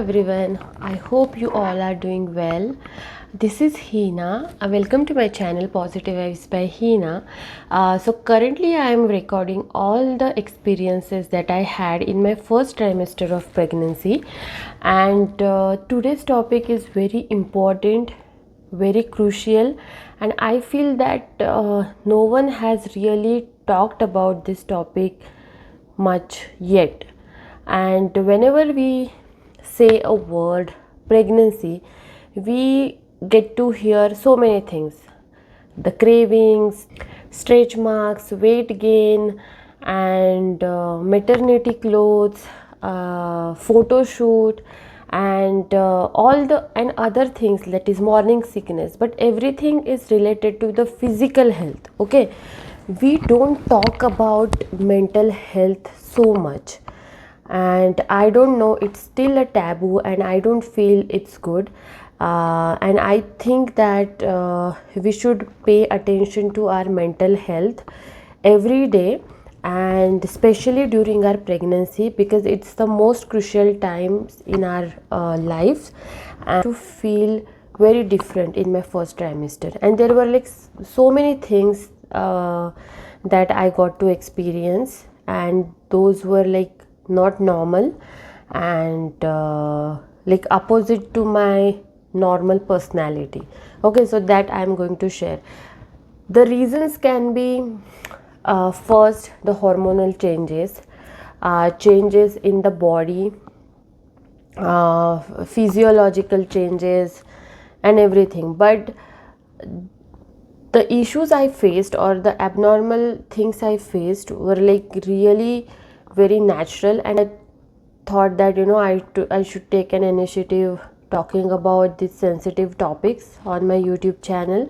everyone, I hope you all are doing well. This is Hina. Welcome to my channel Positive Vibes by Hina. Currently I am recording all the experiences that I had in my first trimester of pregnancy, and today's topic is very important, very crucial, and I feel that no one has really talked about this topic much yet. And whenever we say a word pregnancy, we get to hear so many things: the cravings, stretch marks, weight gain, and maternity clothes, photo shoot, and all the and other things, that is morning sickness. But everything is related to the physical health. Okay, we don't talk about mental health so much, and I don't know, it's still a taboo, and I don't feel it's good. And I think that we should pay attention to our mental health every day, and especially during our pregnancy, because it's the most crucial times in our lives. And to feel very different in my first trimester, and there were like so many things that I got to experience, and those were like not normal, and like opposite to my normal personality. Okay, so that I'm going to share. The reasons can be first, the hormonal changes, changes in the body, physiological changes, and everything. But the issues I faced, or the abnormal things I faced, were like really very natural, and I thought that I should take an initiative talking about these sensitive topics on my YouTube channel.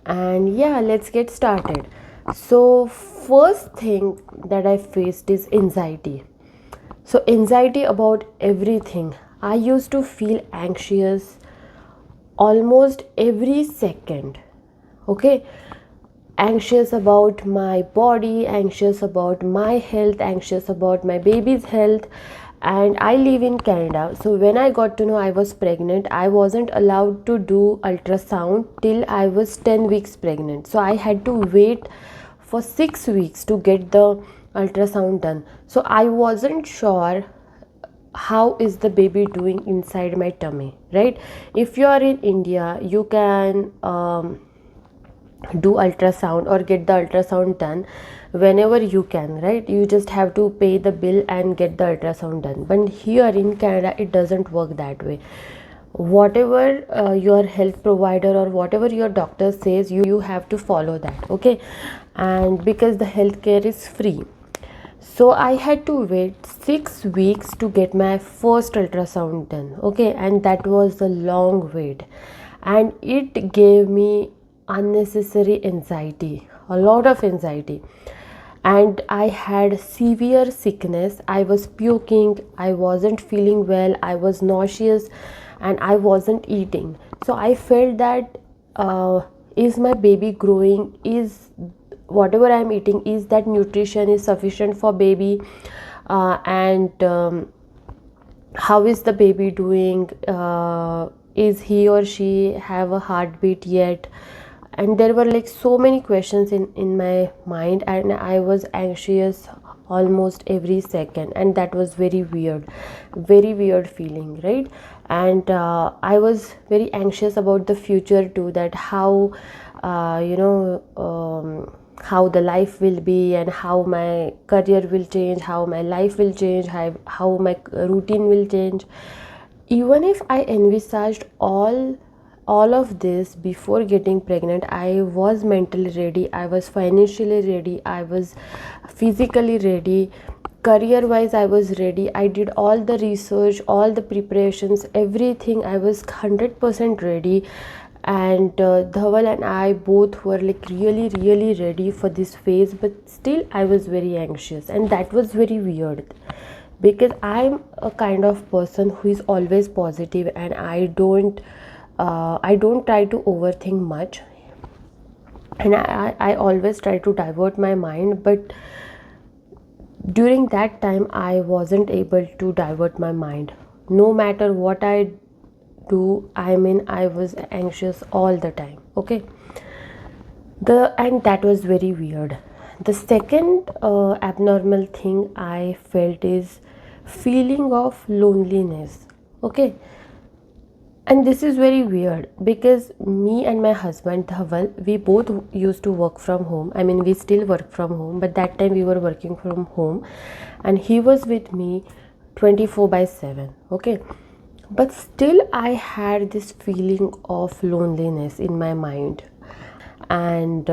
And yeah, let's get started. So first thing that I faced is anxiety. So anxiety about everything. I used to feel anxious almost every second. Okay, anxious about my body, anxious about my health, anxious about my baby's health. And I live in Canada, so when I got to know I was pregnant, I wasn't allowed to do ultrasound till I was 10 weeks pregnant. So I had to wait for 6 weeks to get the ultrasound done. So I wasn't sure how is the baby doing inside my tummy, right? If you are in India, you can do ultrasound or get the ultrasound done whenever you can, right? You just have to pay the bill and get the ultrasound done. But here in Canada, it doesn't work that way. Whatever your health provider or whatever your doctor says, you have to follow that. Okay, and because the healthcare is free, so I had to wait 6 weeks to get my first ultrasound done. Okay, and that was a long wait, and it gave me unnecessary anxiety, a lot of anxiety. And I had severe sickness. I was puking, I wasn't feeling well, I was nauseous, and I wasn't eating. So I felt that is my baby growing? Is whatever I'm eating, is that nutrition is sufficient for baby? And how is the baby doing? Is he or she have a heartbeat yet? And there were like so many questions in my mind, and I was anxious almost every second, and that was very weird feeling, right? And I was very anxious about the future too, that how how the life will be, and how my career will change, how my life will change, how my routine will change. Even if I envisaged all of this before getting pregnant, I was mentally ready, I was financially ready, I was physically ready, career wise I was ready. I did all the research, all the preparations, everything. I was 100% ready, and Dhaval and I both were like really ready for this phase. But still I was very anxious, and that was very weird, because I'm a kind of person who is always positive, and I don't try to overthink much, and I always try to divert my mind. But during that time I wasn't able to divert my mind, no matter what I do, I mean, I was anxious all the time. Okay, and that was very weird. The second abnormal thing I felt is feeling of loneliness. Okay, and this is very weird because me and my husband Dhaval, we both used to work from home. I mean, we still work from home, but that time we were working from home, and he was with me 24 by 7. Okay, but still I had this feeling of loneliness in my mind. And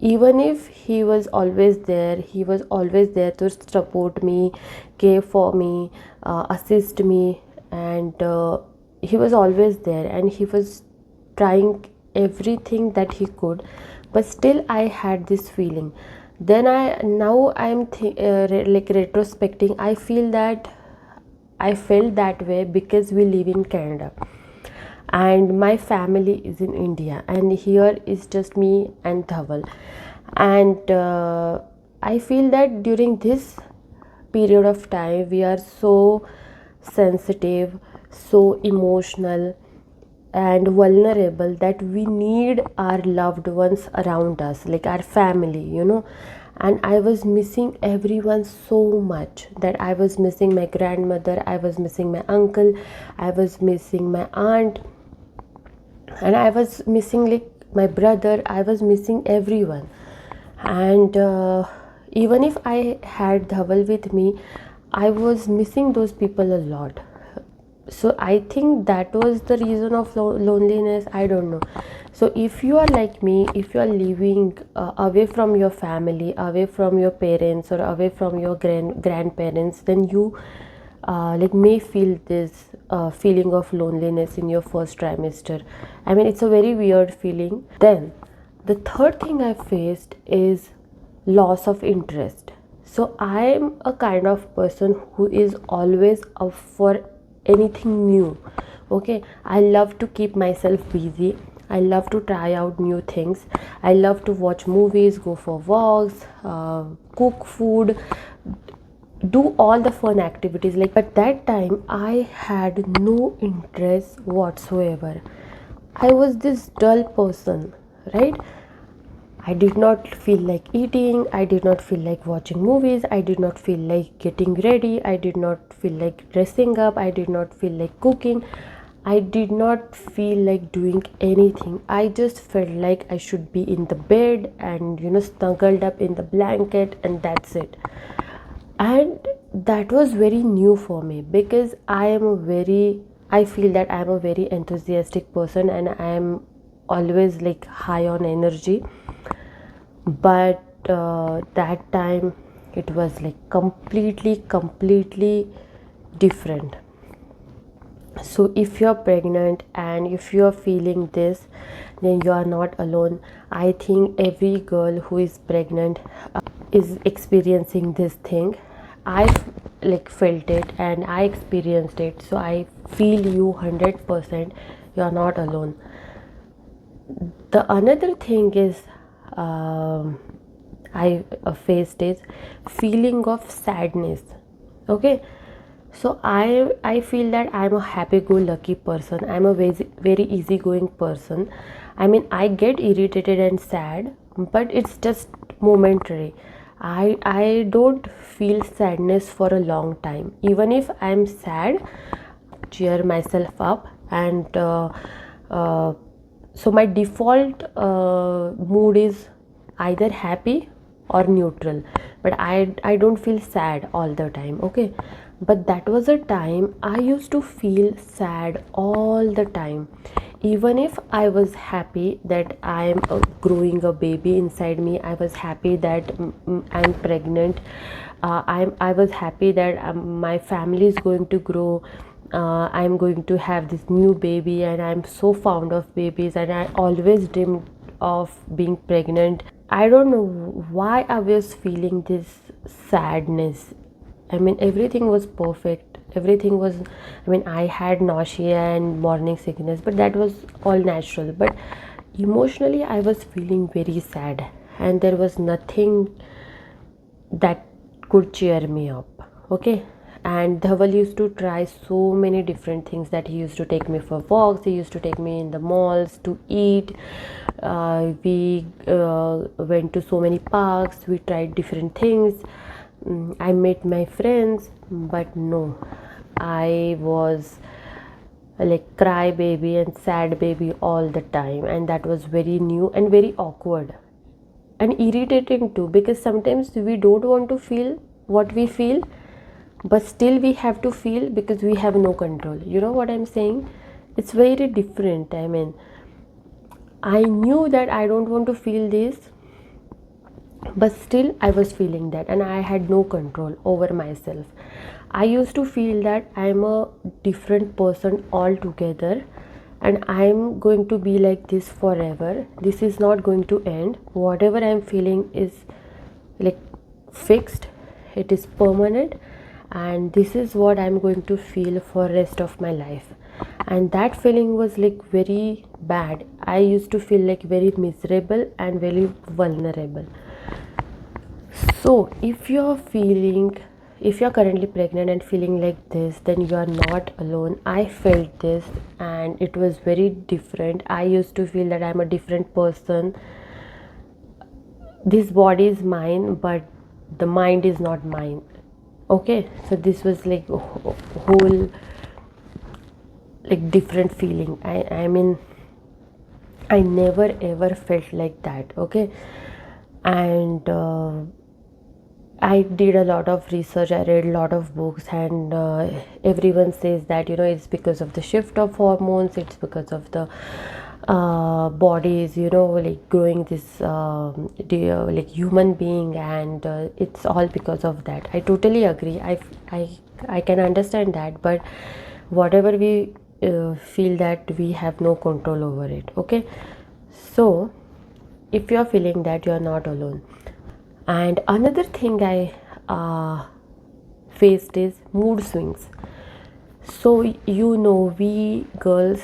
even if he was always there, he was always there to support me, care for me, assist me, and he was always there, and he was trying everything that he could, but still I had this feeling. Then I'm like retrospecting, I feel that I felt that way because we live in Canada and my family is in India, and here is just me and Dhaval. And I feel that during this period of time, we are so sensitive, so emotional, and vulnerable that we need our loved ones around us, like our family. And I was missing everyone so much that I was missing my grandmother, I was missing my uncle, I was missing my aunt, and I was missing like my brother, I was missing everyone. And even if I had Dhaval with me, I was missing those people a lot. So I think that was the reason of loneliness, I don't know. So if you are like me, if you are living away from your family, away from your parents, or away from your grandparents, then you like may feel this feeling of loneliness in your first trimester. I mean, it's a very weird feeling. Then the third thing I faced is loss of interest. So I am a kind of person who is always up for anything new. Okay, I love to keep myself busy, I love to try out new things, I love to watch movies, go for walks, cook food, do all the fun activities. Like, but that time I had no interest whatsoever. I was this dull person, right? I did not feel like eating, I did not feel like watching movies, I did not feel like getting ready, I did not feel like dressing up, I did not feel like cooking, I did not feel like doing anything. I just felt like I should be in the bed and snuggled up in the blanket, and that's it. And that was very new for me because I feel that I am a very enthusiastic person, and I am always like high on energy. But that time it was like completely different. So if you're pregnant and if you're feeling this, then you are not alone. I think every girl who is pregnant is experiencing this thing. I like felt it and I experienced it, so I feel you 100%. You're not alone. The another thing is I faced is feeling of sadness. Okay, so I feel that I'm a happy-go-lucky person. I'm a very easygoing person. I mean, I get irritated and sad, but it's just momentary. I don't feel sadness for a long time. Even if I'm sad, cheer myself up, and uh, so my default mood is either happy or neutral, but I don't feel sad all the time. Okay, but that was a time I used to feel sad all the time. Even if I was happy that I am growing a baby inside me, I was happy that I'm pregnant, I was happy that my family is going to grow, I'm going to have this new baby, and I'm so fond of babies, and I always dreamed of being pregnant. I don't know why I was feeling this sadness. I mean, everything was perfect. Everything was, I mean, I had nausea and morning sickness, but that was all natural. But emotionally, I was feeling very sad, and there was nothing that could cheer me up. Okay, And Dhaval used to try so many different things, that he used to take me for walks, he used to take me in the malls to eat. We went to so many parks, we tried different things. I met my friends, but no, I was like cry baby and sad baby all the time, and that was very new and very awkward and irritating too, because sometimes we don't want to feel what we feel, but still we have to feel because we have no control. You know what I'm saying? It's very different. I mean, I knew that I don't want to feel this, but still I was feeling that, and I had no control over myself. I used to feel that I'm a different person altogether, and I'm going to be like this forever. This is not going to end. Whatever I'm feeling is like fixed, it is permanent, and this is what I'm going to feel for rest of my life. And that feeling was like very bad. I used to feel like very miserable and very vulnerable. So if you're currently pregnant and feeling like this, then you are not alone. I felt this, and it was very different. I used to feel that I'm a different person. This body is mine, but the mind is not mine. Okay, so this was like a whole like different feeling. I mean, I never ever felt like that. Okay, and I did a lot of research, I read a lot of books, and everyone says that, you know, it's because of the shift of hormones, it's because of the bodies, you know, like growing this like human being, and it's all because of that. I totally agree. I can understand that, but whatever we feel, that we have no control over it. Okay, so if you're feeling that, you're not alone. And another thing I faced is mood swings. So, you know, we girls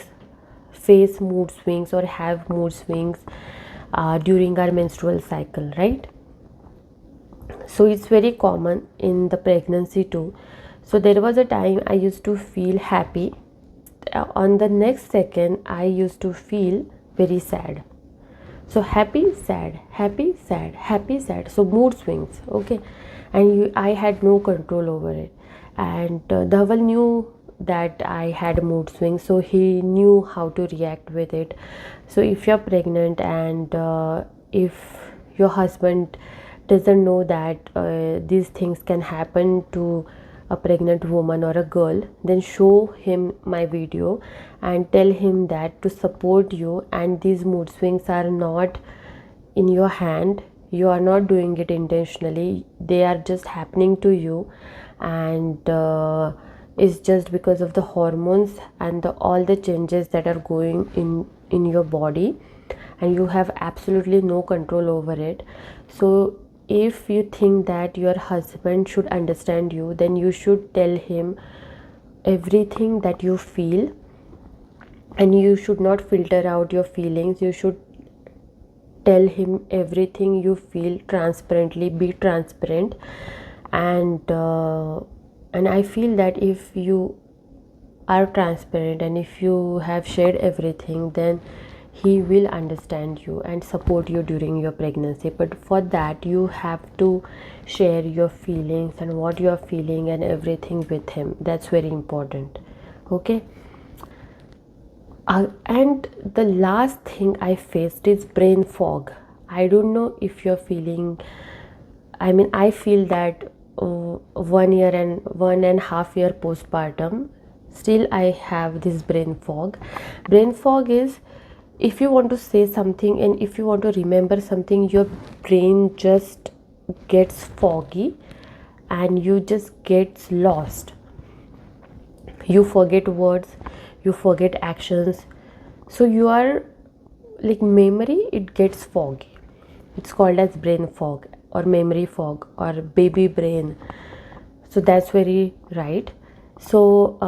face mood swings or have mood swings during our menstrual cycle, right? So, it's very common in the pregnancy too. So, there was a time I used to feel happy. On the next second, I used to feel very sad. So happy, sad, happy, sad, happy, sad. So mood swings. Okay, and I had no control over it. And Dhaval knew that I had mood swings, so he knew how to react with it. So if you're pregnant, and if your husband doesn't know that these things can happen to a pregnant woman or a girl, then show him my video and tell him that to support you, and these mood swings are not in your hand, you are not doing it intentionally, they are just happening to you, and it's just because of the hormones and all the changes that are going in your body, and you have absolutely no control over it. So if you think that your husband should understand you, then you should tell him everything that you feel, and you should not filter out your feelings. You should tell him everything you feel transparently, be transparent. And I feel that if you are transparent, and if you have shared everything, then he will understand you and support you during your pregnancy. But for that, you have to share your feelings and what you are feeling and everything with him. That's very important. Okay, and the last thing I faced is brain fog. I don't know if you're feeling, I mean, I feel that 1 year and 1.5 year postpartum, still I have this brain fog. Brain fog is, if you want to say something and if you want to remember something, your brain just gets foggy and you just gets lost. You forget words, you forget actions. So you are like, memory, it gets foggy. It's called as brain fog or memory fog or baby brain. So that's very right. So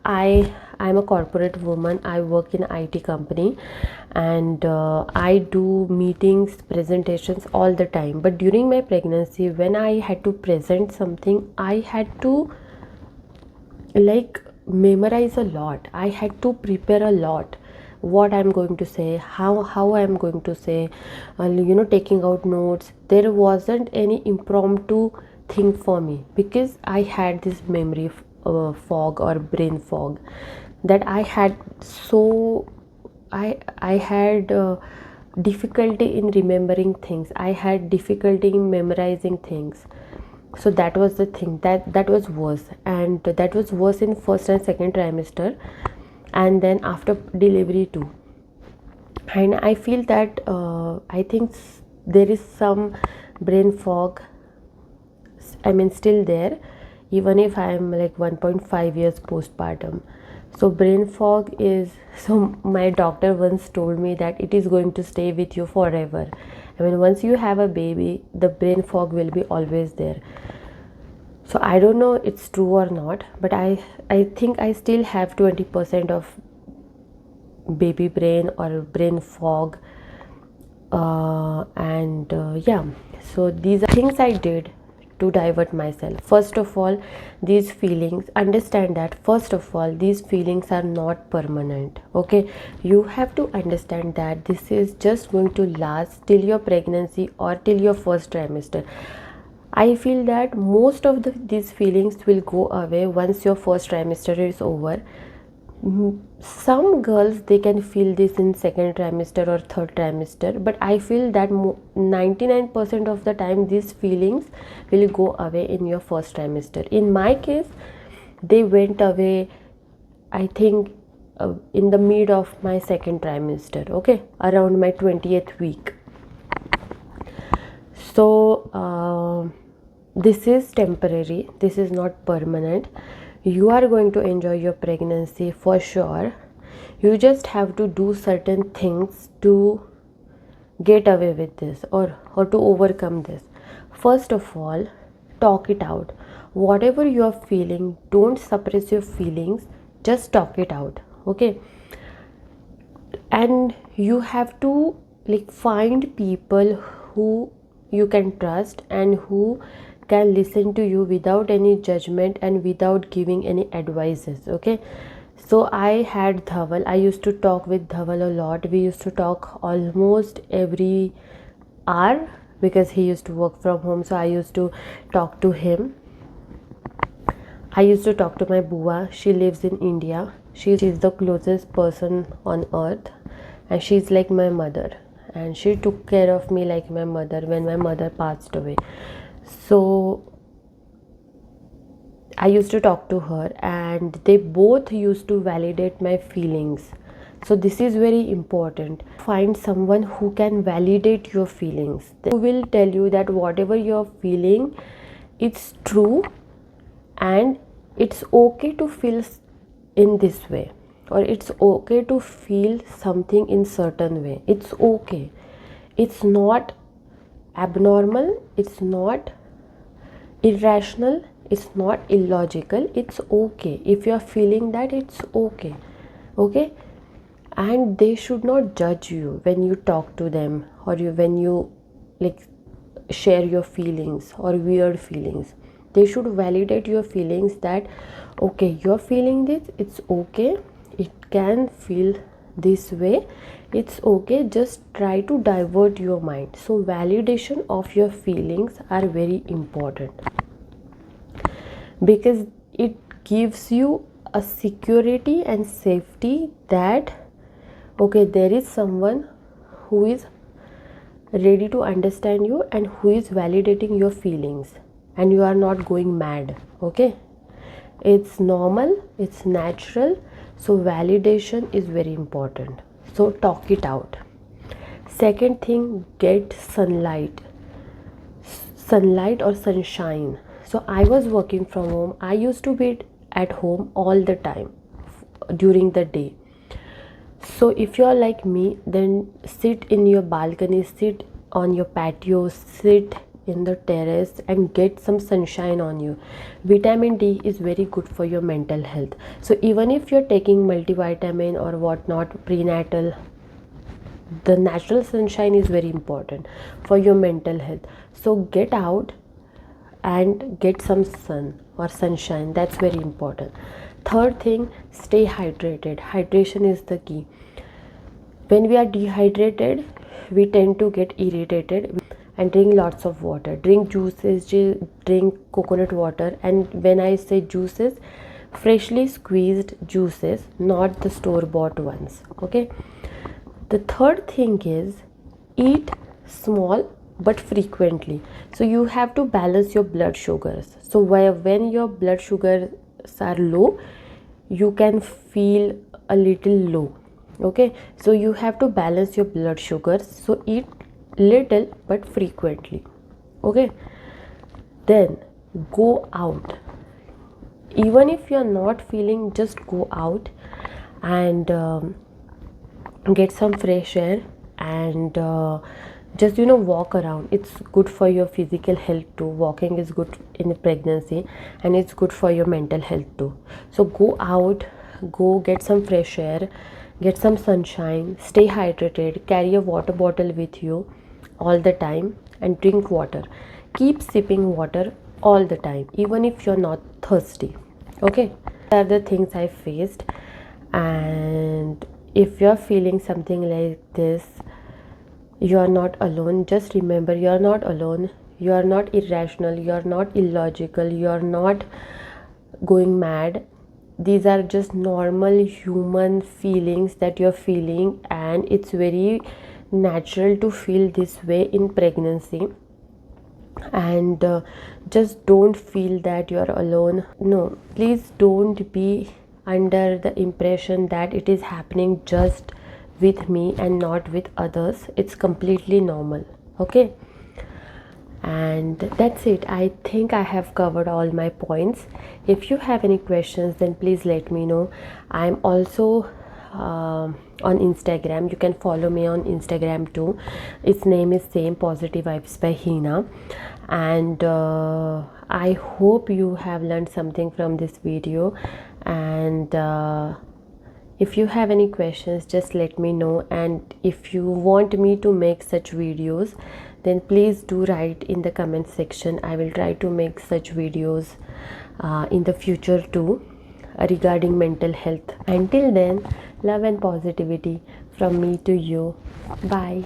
I'm a corporate woman. I work in IT company, and I do meetings, presentations all the time. But during my pregnancy, when I had to present something, I had to like memorize a lot. I had to prepare a lot, what I'm going to say, how I'm going to say, taking out notes. There wasn't any impromptu thing for me, because I had this memory fog or brain fog, that I had. So I had difficulty in remembering things. I had difficulty in memorizing things. So that was the thing, that was worse, and that was worse in first and second trimester, and then after delivery too. And I feel that I think there is some brain fog, I mean still there, even if I am like 1.5 years postpartum. So brain fog is, so my doctor once told me that it is going to stay with you forever. I mean, once you have a baby, the brain fog will be always there. So I don't know it's true or not, but I think I still have 20% of baby brain or brain fog. And yeah, so these are things I did to divert myself. First of all, these feelings, understand that first of all, these feelings are not permanent. Okay, you have to understand that this is just going to last till your pregnancy or till your first trimester. I feel that most of these feelings will go away once your first trimester is over. Some girls, they can feel this in second trimester or third trimester, but I feel that 99% of the time these feelings will go away in your first trimester. In my case, they went away, I think, in the mid of my second trimester, okay, around my 20th week. So this is temporary, this is not permanent. You are going to enjoy your pregnancy for sure. You just have to do certain things to get away with this, or to overcome this. First of all, talk it out. Whatever you are feeling, don't suppress your feelings, just talk it out, okay? And you have to like find people who you can trust and who can listen to you without any judgment and without giving any advices, okay? So I had Dhaval. I used to talk with Dhaval a lot. We used to talk almost every hour, because he used to work from home, so I used to talk to him. I used to talk to my Bua. She lives in India. She's the closest person on earth, and she's like my mother, and she took care of me like my mother when my mother passed away. So I used to talk to her, and they both used to validate my feelings. So this is very important. Find someone who can validate your feelings, who will tell you that whatever you're feeling, it's true, and it's okay to feel in this way, or it's okay to feel something in certain way. It's okay. It's not abnormal, it's not irrational, it's not illogical. It's okay. If you are feeling that, it's okay. Okay? And they should not judge you when you talk to them, or when you like share your feelings or weird feelings. They should validate your feelings, that okay, you're feeling this, it's okay, it can feel this way, it's okay, just try to divert your mind. So validation of your feelings are very important, because it gives you a security and safety that okay, there is someone who is ready to understand you and who is validating your feelings, and you are not going mad. Okay, it's normal, it's natural. So validation is very important. So talk it out. Second thing, get sunlight or sunshine. So I was working from home. I used to be at home all the time during the day. So if you are like me, then sit in your balcony, sit on your patio, sit in the terrace and get some sunshine on you. Vitamin D is very good for your mental health. So even if you're taking multivitamin or whatnot, prenatal, the natural sunshine is very important for your mental health. So get out and get some sun or sunshine. That's very important. Third thing, stay hydrated. Hydration is the key. When we are dehydrated, we tend to get irritated. And drink lots of water. Drink juices, drink coconut water. And when I say juices, freshly squeezed juices, not the store-bought ones. Okay. The third thing is eat small but frequently. So you have to balance your blood sugars. So when your blood sugars are low, you can feel a little low. Okay, so you have to balance your blood sugars. So eat little but frequently. Okay, then go out. Even if you're not feeling, just go out and get some fresh air and just walk around. It's good for your physical health too. Walking is good in pregnancy and it's good for your mental health too. So go out, go get some fresh air, get some sunshine, stay hydrated, carry a water bottle with you all the time and drink water. Keep sipping water all the time even if you're not thirsty. Okay, these are the things I faced. And if you're feeling something like this, you are not alone. Just remember, you are not alone. You are not irrational, you are not illogical, you are not going mad. These are just normal human feelings that you're feeling, and it's very natural to feel this way in pregnancy. And just don't feel that you're alone. No, please don't be under the impression that it is happening just with me and not with others. It's completely normal. Okay, and that's it. I think I have covered all my points. If you have any questions, then please let me know. I'm also on Instagram. You can follow me on Instagram too. Its name is same, Positive Vibes by Hina. And I hope you have learned something from this video. And if you have any questions, just let me know. And if you want me to make such videos, then please do write in the comment section. I will try to make such videos in the future too, regarding mental health. Until then, love and positivity from me to you. Bye.